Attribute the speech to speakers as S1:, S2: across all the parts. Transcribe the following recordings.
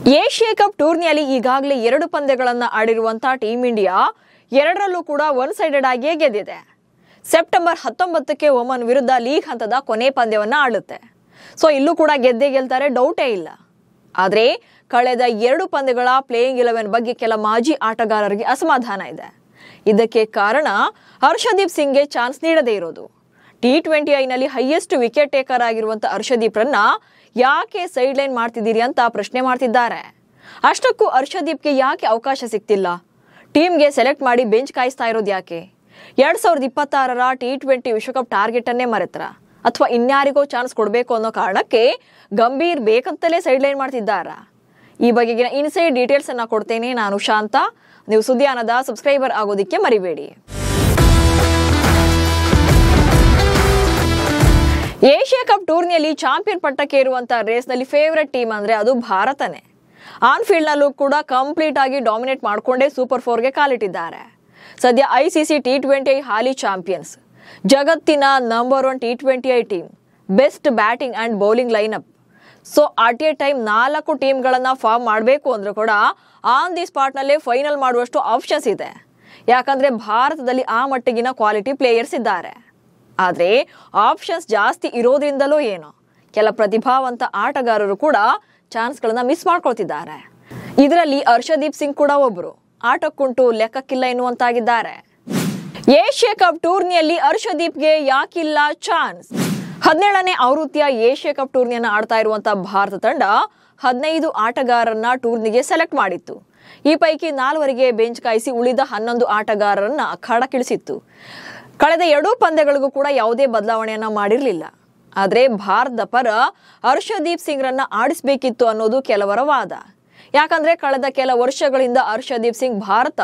S1: Asia cup ಟೂರ್ನಿಯಲ್ಲಿ ಈಗಾಗಲೇ 2 ಪಂದ್ಯಗಳನ್ನು ಆಡಿರುವಂತಹ ಟೀಮ್ ಇಂಡಿಯಾ ಎರಡರಲ್ಲೂ ಕೂಡ ಒನ್ ಸೈಡೆಡ್ ಆಗಿ ಗೆದ್ದಿದೆ. ಸೆಪ್ಟೆಂಬರ್ 19ಕ್ಕೆ ಒಮನ್ ವಿರುದ್ಧ ಲೀಗ್ ಹಂತದ ಕೊನೆ ಪಂದ್ಯವನ್ನು ಆಡುತ್ತೆ. ಸೊ ಇಲ್ಲೂ ಕೂಡ ಗೆದ್ದೇ ಗೆಲ್ತಾರೆ, ಡೌಟೇ ಇಲ್ಲ. ಆದರೆ ಕಳೆದ 2 ಪಂದ್ಯಗಳ ಪ್ಲೇಯಿಂಗ್ 11 ಬಗ್ಗೆ ಕೆಲ ಮಾಜಿ ಆಟಗಾರರಿಗೆ ಅಸಮಾಧಾನ ಇದೆ. ಇದಕ್ಕೆ ಕಾರಣ ಹರ್ಷದೀಪ್ ಸಿಂಗ್ಗೆ ಚಾನ್ಸ್ ನೀಡದೇ ಇರೋದು. T20ಐನಲ್ಲಿ ಹೈಯೆಸ್ಟ್ ವಿಕೆಟ್ ಟೇಕರ್ ಆಗಿರುವಂತ ಹರ್ಷದೀಪ್ರನ್ನ ಯಾಕೆ ಸೈಡ್ ಲೈನ್ ಮಾಡ್ತಿದ್ದೀರಿ ಅಂತ ಪ್ರಶ್ನೆ ಮಾಡ್ತಿದ್ದಾರೆ. ಅಷ್ಟಕ್ಕೂ ಹರ್ಷದೀಪ್ಗೆ ಯಾಕೆ ಅವಕಾಶ ಸಿಗ್ತಿಲ್ಲ? ಟೀಮ್ಗೆ ಸೆಲೆಕ್ಟ್ ಮಾಡಿ ಬೆಂಚ್ ಕಾಯಿಸ್ತಾ ಇರೋದು ಯಾಕೆ? 2026ರ T20 ವಿಶ್ವಕಪ್ ಟಾರ್ಗೆಟ್ ಅನ್ನೇ ಮರೆತರ ಅಥವಾ ಇನ್ಯಾರಿಗೋ ಚಾನ್ಸ್ ಕೊಡಬೇಕು ಅನ್ನೋ ಕಾರಣಕ್ಕೆ ಗಂಭೀರ್ ಬೇಕಂತಲೇ ಸೈಡ್ ಲೈನ್ ಮಾಡ್ತಿದ್ದಾರಾ? ಈ ಬಗೆಗಿನ ಇನ್ಸೈಡ್ ಡೀಟೇಲ್ಸ್ ಅನ್ನ ಕೊಡ್ತೇನೆ. ನಾನು ಶಾಂತ. ನೀವು ಸುದ್ದಿಯಾನದ ಸಬ್ಸ್ಕ್ರೈಬರ್ ಆಗೋದಿಕ್ಕೆ ಮರಿಬೇಡಿ. ಏಷ್ಯಾ ಕಪ್ ಟೂರ್ನಿಯಲ್ಲಿ ಚಾಂಪಿಯನ್ ಪಟ್ಟಕ್ಕೆ ಇರುವಂತಹ ರೇಸ್ನಲ್ಲಿ ಫೇವರೆಟ್ ಟೀಮ್ ಅಂದ್ರೆ ಅದು ಭಾರತನೇ. ಆನ್ ಫೀಲ್ಡ್ ನಲ್ಲೂ ಕೂಡ ಕಂಪ್ಲೀಟ್ ಆಗಿ ಡಾಮಿನೇಟ್ ಮಾಡಿಕೊಂಡೇ ಸೂಪರ್ 4ಗೆ ಕಾಲಿಟ್ಟಿದ್ದಾರೆ. ಸದ್ಯ ICC T20 ಹಾಲಿ ಚಾಂಪಿಯನ್ಸ್, ಜಗತ್ತಿನ number 1 T20 team, best batting and bowling lineup. So at a time 4 ಟೀಮ್ಗಳನ್ನ ಫಾರ್ಮ್ ಮಾಡಬೇಕು ಅಂದ್ರೂ ಕೂಡ ಆನ್ ದಿ ಸ್ಪಾಟ್ ನಲ್ಲೇ ಫೈನಲ್ ಮಾಡುವಷ್ಟು ಆಪ್ಷನ್ಸ್ ಇದೆ. ಯಾಕಂದ್ರೆ ಭಾರತದಲ್ಲಿ ಆ ಮಟ್ಟಿಗಿನ ಕ್ವಾಲಿಟಿ ಪ್ಲೇಯರ್ಸ್ ಇದ್ದಾರೆ. ಆದರೆ ಆಪ್ಷನ್ಸ್ ಜಾಸ್ತಿ ಇರೋದ್ರಿಂದಲೋ ಏನೋ ಕೆಲ ಪ್ರತಿಭಾವಂತ ಆಟಗಾರರು ಕೂಡ ಚಾನ್ಸ್ಗಳನ್ನ ಮಿಸ್ ಮಾಡ್ಕೊಳ್ತಿದ್ದಾರೆ. ಇದರಲ್ಲಿ ಹರ್ಷದೀಪ್ ಸಿಂಗ್ ಕೂಡ ಒಬ್ರು. ಆಟಕ್ಕುಂಟು ಲೆಕ್ಕಕ್ಕಿಲ್ಲ ಎನ್ನುವಂತಾಗಿದ್ದಾರೆ. ಏಷ್ಯಾ ಕಪ್ ಟೂರ್ನಿಯಲ್ಲಿ ಹರ್ಷದೀಪ್ಗೆ ಯಾಕಿಲ್ಲ ಚಾನ್ಸ್? 17ನೇ ಆವೃತ್ತಿಯ ಏಷ್ಯಾ ಕಪ್ ಟೂರ್ನಿಯನ್ನು ಆಡ್ತಾ ಇರುವಂತಹ ಭಾರತ ತಂಡ 15 ಆಟಗಾರರನ್ನ ಟೂರ್ನಿಗೆ ಸೆಲೆಕ್ಟ್ ಮಾಡಿತ್ತು. ಈ ಪೈಕಿ 4ವರಿಗೆ ಬೆಂಚ್ ಕಾಯಿಸಿ ಉಳಿದ 11 ಆಟಗಾರರನ್ನ ಅಖಾಡಕ್ಕಿಳಿಸಿತ್ತು. ಕಳೆದ 2 ಪಂದ್ಯಗಳಿಗೂ ಕೂಡ ಯಾವುದೇ ಬದಲಾವಣೆಯನ್ನ ಮಾಡಿರಲಿಲ್ಲ. ಆದರೆ ಭಾರತದ ಪರ ಹರ್ಷದೀಪ್ ಸಿಂಗ್ರನ್ನ ಆಡಿಸಬೇಕಿತ್ತು ಅನ್ನೋದು ಕೆಲವರ ವಾದ. ಯಾಕಂದ್ರೆ ಕಳೆದ ಕೆಲ ವರ್ಷಗಳಿಂದ ಹರ್ಷದೀಪ್ ಸಿಂಗ್ ಭಾರತ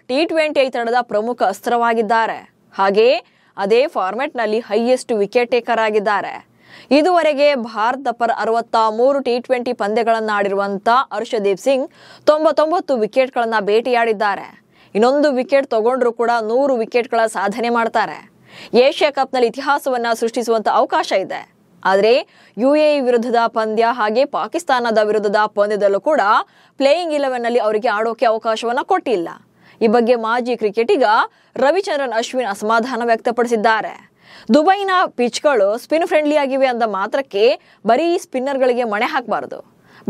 S1: T20 ತಂಡದ ಪ್ರಮುಖ ಅಸ್ತ್ರವಾಗಿದ್ದಾರೆ. ಹಾಗೆ ಅದೇ ಫಾರ್ಮೆಟ್ ನಲ್ಲಿ ಹೈಯೆಸ್ಟ್ ವಿಕೆಟ್ ಟೇಕರ್ ಆಗಿದ್ದಾರೆ. ಇದುವರೆಗೆ ಭಾರತದ ಪರ 63 T20 ಪಂದ್ಯಗಳನ್ನು ಆಡಿರುವಂತ ಹರ್ಷದೀಪ್ ಸಿಂಗ್ 99 ವಿಕೆಟ್ಗಳನ್ನ ಬೇಟೆಯಾಡಿದ್ದಾರೆ. ಇನ್ನೊಂದು ವಿಕೆಟ್ ತಗೊಂಡ್ರು ಕೂಡ 100 ವಿಕೆಟ್ಗಳ ಸಾಧನೆ ಮಾಡ್ತಾರೆ. ಏಷ್ಯಾ ಕಪ್ನಲ್ಲಿ ಇತಿಹಾಸವನ್ನ ಸೃಷ್ಟಿಸುವಂತ ಅವಕಾಶ ಇದೆ. ಆದರೆ UAE ವಿರುದ್ಧದ ಪಂದ್ಯ ಹಾಗೆ ಪಾಕಿಸ್ತಾನದ ವಿರುದ್ಧದ ಪಂದ್ಯದಲ್ಲೂ ಕೂಡ ಪ್ಲೇಯಿಂಗ್ 11 ನಲ್ಲಿ ಅವರಿಗೆ ಆಡೋಕೆ ಅವಕಾಶವನ್ನ ಕೊಟ್ಟಿಲ್ಲ. ಈ ಬಗ್ಗೆ ಮಾಜಿ ಕ್ರಿಕೆಟಿಗ ರವಿಚಂದ್ರನ್ ಅಶ್ವಿನ್ ಅಸಮಾಧಾನ ವ್ಯಕ್ತಪಡಿಸಿದ್ದಾರೆ. ದುಬೈನ ಪಿಚ್ಗಳು ಸ್ಪಿನ್ ಫ್ರೆಂಡ್ಲಿ ಆಗಿವೆ ಅಂದ ಮಾತ್ರಕ್ಕೆ ಬರೀ ಸ್ಪಿನ್ನರ್ಗಳಿಗೆ ಮಣೆ ಹಾಕಬಾರದು.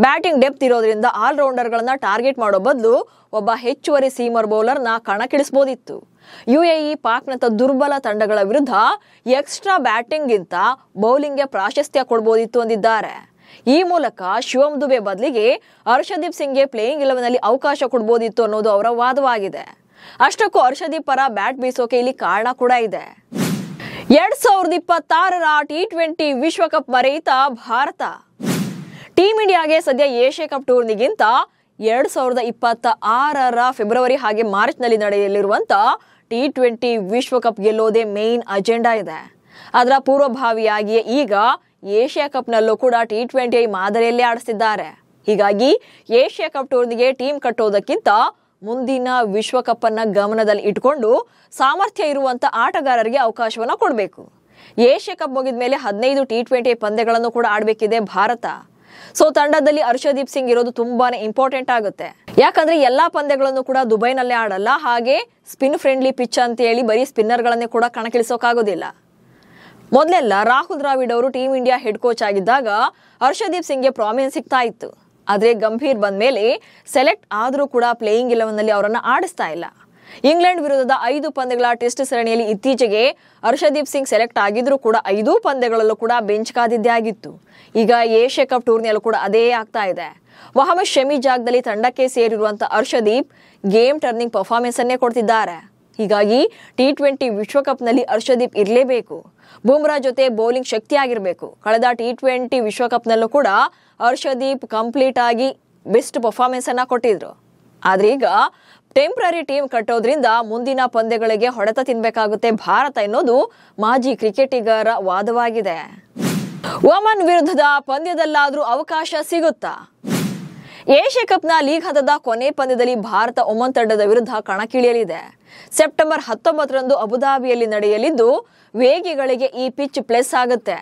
S1: ಬ್ಯಾಟಿಂಗ್ ಡೆಪ್ತ್ ಇರೋದ್ರಿಂದ ಆಲ್ರೌಂಡರ್ಗಳನ್ನ ಟಾರ್ಗೆಟ್ ಮಾಡೋ ಬದಲು ಒಬ್ಬ ಹೆಚ್ಚುವರಿ ಸೀಮರ್ ಬೌಲರ್ನ ಕಣಕ್ಕಿಳಿಸಬಹುದಿತ್ತು. UAE ಪಾಕ್ನಂತ ದುರ್ಬಲ ತಂಡಗಳ ವಿರುದ್ಧ ಎಕ್ಸ್ಟ್ರಾ ಬ್ಯಾಟಿಂಗ್ಗಿಂತ ಬೌಲಿಂಗ್ಗೆ ಪ್ರಾಶಸ್ತ್ಯ ಕೊಡಬಹುದಿತ್ತು ಅಂದಿದ್ದಾರೆ. ಈ ಮೂಲಕ ಶಿವಮ್ ದುಬೆ ಬದಲಿಗೆ ಹರ್ಷದೀಪ್ ಸಿಂಗ್ಗೆ ಪ್ಲೇಯಿಂಗ್ 11 ನಲ್ಲಿ ಅವಕಾಶ ಕೊಡಬಹುದಿತ್ತು ಅನ್ನೋದು ಅವರ ವಾದವಾಗಿದೆ. ಅಷ್ಟಕ್ಕೂ ಹರ್ಷದೀಪ್ ಪರ ಬ್ಯಾಟ್ ಬೀಸೋಕೆ ಇಲ್ಲಿ ಕಾರಣ ಕೂಡ ಇದೆ. 2026ರ T20 ವಿಶ್ವಕಪ್ ಮರೆಯಿತ ಭಾರತ. ಟೀಮ್ ಇಂಡಿಯಾಗೆ ಸದ್ಯ ಏಷ್ಯಾ ಕಪ್ ಟೂರ್ನಿಗಿಂತ 2026ರ ಫೆಬ್ರವರಿ ಹಾಗೆ ಮಾರ್ಚ್ ನಲ್ಲಿ ನಡೆಯಲಿರುವಂತ T20 ವಿಶ್ವಕಪ್ ಗೆಲ್ಲೋದೇ ಮೇನ್ ಅಜೆಂಡಾ ಇದೆ. ಅದರ ಪೂರ್ವಭಾವಿಯಾಗಿಯೇ ಈಗ ಏಷ್ಯಾ ಕಪ್ ನಲ್ಲೂ ಕೂಡ T20 ಮಾದರಿಯಲ್ಲೇ ಆಡಿಸ್ತಿದ್ದಾರೆ. ಹೀಗಾಗಿ ಏಷ್ಯಾ ಕಪ್ ಟೂರ್ನಿಗೆ ಟೀಮ್ ಕಟ್ಟೋದಕ್ಕಿಂತ ಮುಂದಿನ ವಿಶ್ವಕಪ್ ಅನ್ನ ಗಮನದಲ್ಲಿ ಇಟ್ಕೊಂಡು ಸಾಮರ್ಥ್ಯ ಇರುವಂತ ಆಟಗಾರರಿಗೆ ಅವಕಾಶವನ್ನ ಕೊಡಬೇಕು. ಏಷ್ಯಾ ಕಪ್ ಮುಗಿದ ಮೇಲೆ 15 T20 ಪಂದ್ಯಗಳನ್ನು ಕೂಡ ಆಡಬೇಕಿದೆ ಭಾರತ. ಸೊ ತಂಡದಲ್ಲಿ ಹರ್ಷದೀಪ್ ಸಿಂಗ್ ಇರೋದು ತುಂಬಾನೇ ಇಂಪಾರ್ಟೆಂಟ್ ಆಗುತ್ತೆ. ಯಾಕಂದ್ರೆ ಎಲ್ಲಾ ಪಂದ್ಯಗಳನ್ನು ಕೂಡ ದುಬೈನಲ್ಲೇ ಆಡಲ್ಲ. ಹಾಗೆ ಸ್ಪಿನ್ ಫ್ರೆಂಡ್ಲಿ ಪಿಚ್ ಅಂತ ಹೇಳಿ ಬರೀ ಸ್ಪಿನ್ನರ್ಗಳನ್ನೇ ಕೂಡ ಕಣಕ್ಕಿಳಿಸೋಕಾಗೋದಿಲ್ಲ. ಮೊದಲೆಲ್ಲ ರಾಹುಲ್ ದ್ರಾವಿಡ್ ಅವರು ಟೀಮ್ ಇಂಡಿಯಾ ಹೆಡ್ ಕೋಚ್ ಆಗಿದ್ದಾಗ ಹರ್ಷದೀಪ್ ಸಿಂಗ್ಗೆ ಪ್ರಾಮಿನೆನ್ಸ್ ಸಿಗ್ತಾ ಇತ್ತು. ಆದ್ರೆ ಗಂಭೀರ್ ಬಂದ ಮೇಲೆ ಸೆಲೆಕ್ಟ್ ಆದ್ರೂ ಕೂಡ ಪ್ಲೇಯಿಂಗ್ 11 ನಲ್ಲಿ ಅವರನ್ನ ಆಡಿಸ್ತಾ ಇಲ್ಲ. ಇಂಗ್ಲೆಂಡ್ ವಿರುದ್ಧದ 5 ಪಂದ್ಯಗಳ ಟೆಸ್ಟ್ ಸರಣಿಯಲ್ಲಿ ಇತ್ತೀಚೆಗೆ ಹರ್ಷದೀಪ್ ಸಿಂಗ್ ಸೆಲೆಕ್ಟ್ ಆಗಿದ್ರು ಕೂಡ 5 ಪಂದ್ಯಗಳಲ್ಲೂ ಕೂಡ ಬೆಂಚ್ ಕಾದಿದ್ದೇ ಆಗಿತ್ತು. ಈಗ ಏಷ್ಯಾ ಕಪ್ ಟೂರ್ನಿಯಲ್ಲೂ ಕೂಡ ಅದೇ ಆಗ್ತಾ ಇದೆ. ಮೊಹಮ್ಮದ್ ಶಮಿ ಜಾಗದಲ್ಲಿ ತಂಡಕ್ಕೆ ಸೇರಿರುವಂತ ಹರ್ಷದೀಪ್ ಗೇಮ್ ಟರ್ನಿಂಗ್ ಪರ್ಫಾರ್ಮೆನ್ಸ್ ಅನ್ನೇ ಕೊಡ್ತಿದ್ದಾರೆ. ಹೀಗಾಗಿ T20 ವಿಶ್ವಕಪ್ ನಲ್ಲಿ ಹರ್ಷದೀಪ್ ಇರಲೇಬೇಕು. ಬುಮ್ರಾ ಜೊತೆ ಬೌಲಿಂಗ್ ಶಕ್ತಿ ಆಗಿರಬೇಕು. ಕಳೆದ T20 ವಿಶ್ವಕಪ್ ನಲ್ಲೂ ಕೂಡ ಹರ್ಷದೀಪ್ ಕಂಪ್ಲೀಟ್ ಆಗಿ ಬೆಸ್ಟ್ ಪರ್ಫಾರ್ಮೆನ್ಸ್ ಅನ್ನ ಕೊಟ್ಟಿದ್ರು. ಆದ್ರೆ ಈಗ ಟೆಂಪ್ರರಿ ಟೀಮ್ ಕಟ್ಟೋದ್ರಿಂದ ಮುಂದಿನ ಪಂದ್ಯಗಳಿಗೆ ಹೊಡೆತ ತಿನ್ಬೇಕಾಗುತ್ತೆ ಭಾರತ ಎನ್ನುವುದು ಮಾಜಿ ಕ್ರಿಕೆಟಿಗರ ವಾದವಾಗಿದೆ. ಒಮನ್ ವಿರುದ್ಧದ ಪಂದ್ಯದಲ್ಲಾದ್ರೂ ಅವಕಾಶ ಸಿಗುತ್ತಾ? ಏಷ್ಯಾ ಕಪ್ನ ಲೀಗ್ ಹಂತದ ಕೊನೆ ಪಂದ್ಯದಲ್ಲಿ ಭಾರತ ಒಮನ್ ತಂಡದ ವಿರುದ್ಧ ಕಣಕ್ಕಿಳಿಯಲಿದೆ. ಸೆಪ್ಟೆಂಬರ್ 19ರಂದು ಅಬುಧಾಬಿಯಲ್ಲಿ ನಡೆಯಲಿದ್ದು ವೇಗಿಗಳಿಗೆ ಈ ಪಿಚ್ ಪ್ಲಸ್ ಆಗುತ್ತೆ.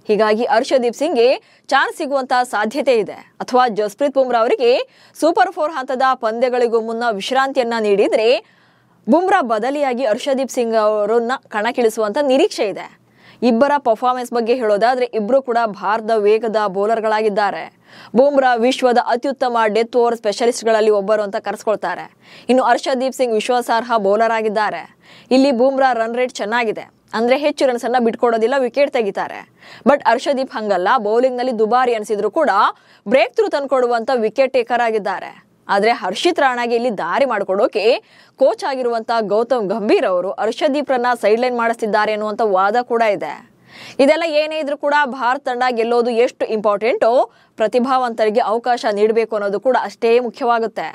S1: ಹೀಗಾಗಿ ಹರ್ಷದೀಪ್ ಸಿಂಗ್ಗೆ ಚಾನ್ಸ್ ಸಿಗುವಂತ ಸಾಧ್ಯತೆ ಇದೆ. ಅಥವಾ ಜಸ್ಪ್ರೀತ್ ಬುಮ್ರಾ ಅವರಿಗೆ ಸೂಪರ್ 4 ಹಂತದ ಪಂದ್ಯಗಳಿಗೂ ಮುನ್ನ ವಿಶ್ರಾಂತಿಯನ್ನ ನೀಡಿದ್ರೆ ಬುಮ್ರಾ ಬದಲಿಯಾಗಿ ಹರ್ಷದೀಪ್ ಸಿಂಗ್ ಅವರನ್ನ ಕಣಕ್ಕಿಳಿಸುವಂತ ನಿರೀಕ್ಷೆ ಇದೆ. ಇಬ್ಬರ ಪರ್ಫಾರ್ಮೆನ್ಸ್ ಬಗ್ಗೆ ಹೇಳೋದಾದ್ರೆ ಇಬ್ರು ಕೂಡ ಭಾರತದ ವೇಗದ ಬೌಲರ್ಗಳಾಗಿದ್ದಾರೆ. ಬುಮ್ರಾ ವಿಶ್ವದ ಅತ್ಯುತ್ತಮ ಡೆತ್ ಓವರ್ ಸ್ಪೆಷಲಿಸ್ಟ್ಗಳಲ್ಲಿ ಒಬ್ಬರು ಅಂತ ಕರೆಸ್ಕೊಳ್ತಾರೆ. ಇನ್ನು ಹರ್ಷದೀಪ್ ಸಿಂಗ್ ವಿಶ್ವಾಸಾರ್ಹ ಬೌಲರ್ ಆಗಿದ್ದಾರೆ. ಇಲ್ಲಿ ಬುಮ್ರಾ ರನ್ ರೇಟ್ ಚೆನ್ನಾಗಿದೆ, ಅಂದ್ರೆ ಹೆಚ್ಚು ರನ್ಸ್ ಅನ್ನ ಬಿಟ್ಕೊಡೋದಿಲ್ಲ, ವಿಕೆಟ್ ತೆಗಿತಾರೆ. ಬಟ್ ಹರ್ಷದೀಪ್ ಹಂಗಲ್ಲ, ಬೌಲಿಂಗ್ ನಲ್ಲಿ ದುಬಾರಿ ಅನಿಸಿದ್ರು ಕೂಡ ಬ್ರೇಕ್ ಥ್ರೂ ತಂದ್ಕೊಡುವಂತ ವಿಕೆಟ್ ಟೇಕರ್ ಆಗಿದ್ದಾರೆ. ಆದ್ರೆ ಹರ್ಷಿತ್ ರಾಣಾಗೆ ಇಲ್ಲಿ ದಾರಿ ಮಾಡಿಕೊಡೋಕೆ ಕೋಚ್ ಆಗಿರುವಂತ ಗೌತಮ್ ಗಂಭೀರ್ ಅವರು ಹರ್ಷದೀಪ್ ರನ್ನ ಸೈಡ್ ಲೈನ್ ಮಾಡಿಸ್ತಿದ್ದಾರೆ ಅನ್ನುವಂತ ವಾದ ಕೂಡ ಇದೆ. ಇದೆಲ್ಲ ಏನೇ ಇದ್ರೂ ಕೂಡ ಭಾರತ ತಂಡ ಗೆಲ್ಲೋದು ಎಷ್ಟು ಇಂಪಾರ್ಟೆಂಟೋ ಪ್ರತಿಭಾವಂತರಿಗೆ ಅವಕಾಶ ನೀಡಬೇಕು ಅನ್ನೋದು ಕೂಡ ಅಷ್ಟೇ ಮುಖ್ಯವಾಗುತ್ತೆ.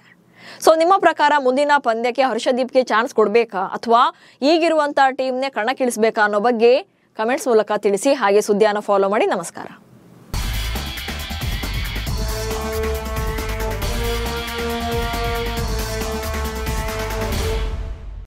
S1: ಸೊ ನಿಮ್ಮ ಪ್ರಕಾರ ಮುಂದಿನ ಪಂದ್ಯಕ್ಕೆ ಹರ್ಷದೀಪ್ಗೆ ಚಾನ್ಸ್ ಕೊಡ್ಬೇಕಾ ಅಥವಾ ಈಗಿರುವಂತ ಟೀಮ್ನೇ ಕಣಕ್ಕಿಳಿಸ್ಬೇಕಾ ಅನ್ನೋ ಬಗ್ಗೆ ಕಮೆಂಟ್ಸ್ ಮೂಲಕ ತಿಳಿಸಿ. ಹಾಗೆ ಸುದ್ದಿಯನ್ನು ಫಾಲೋ ಮಾಡಿ. ನಮಸ್ಕಾರ.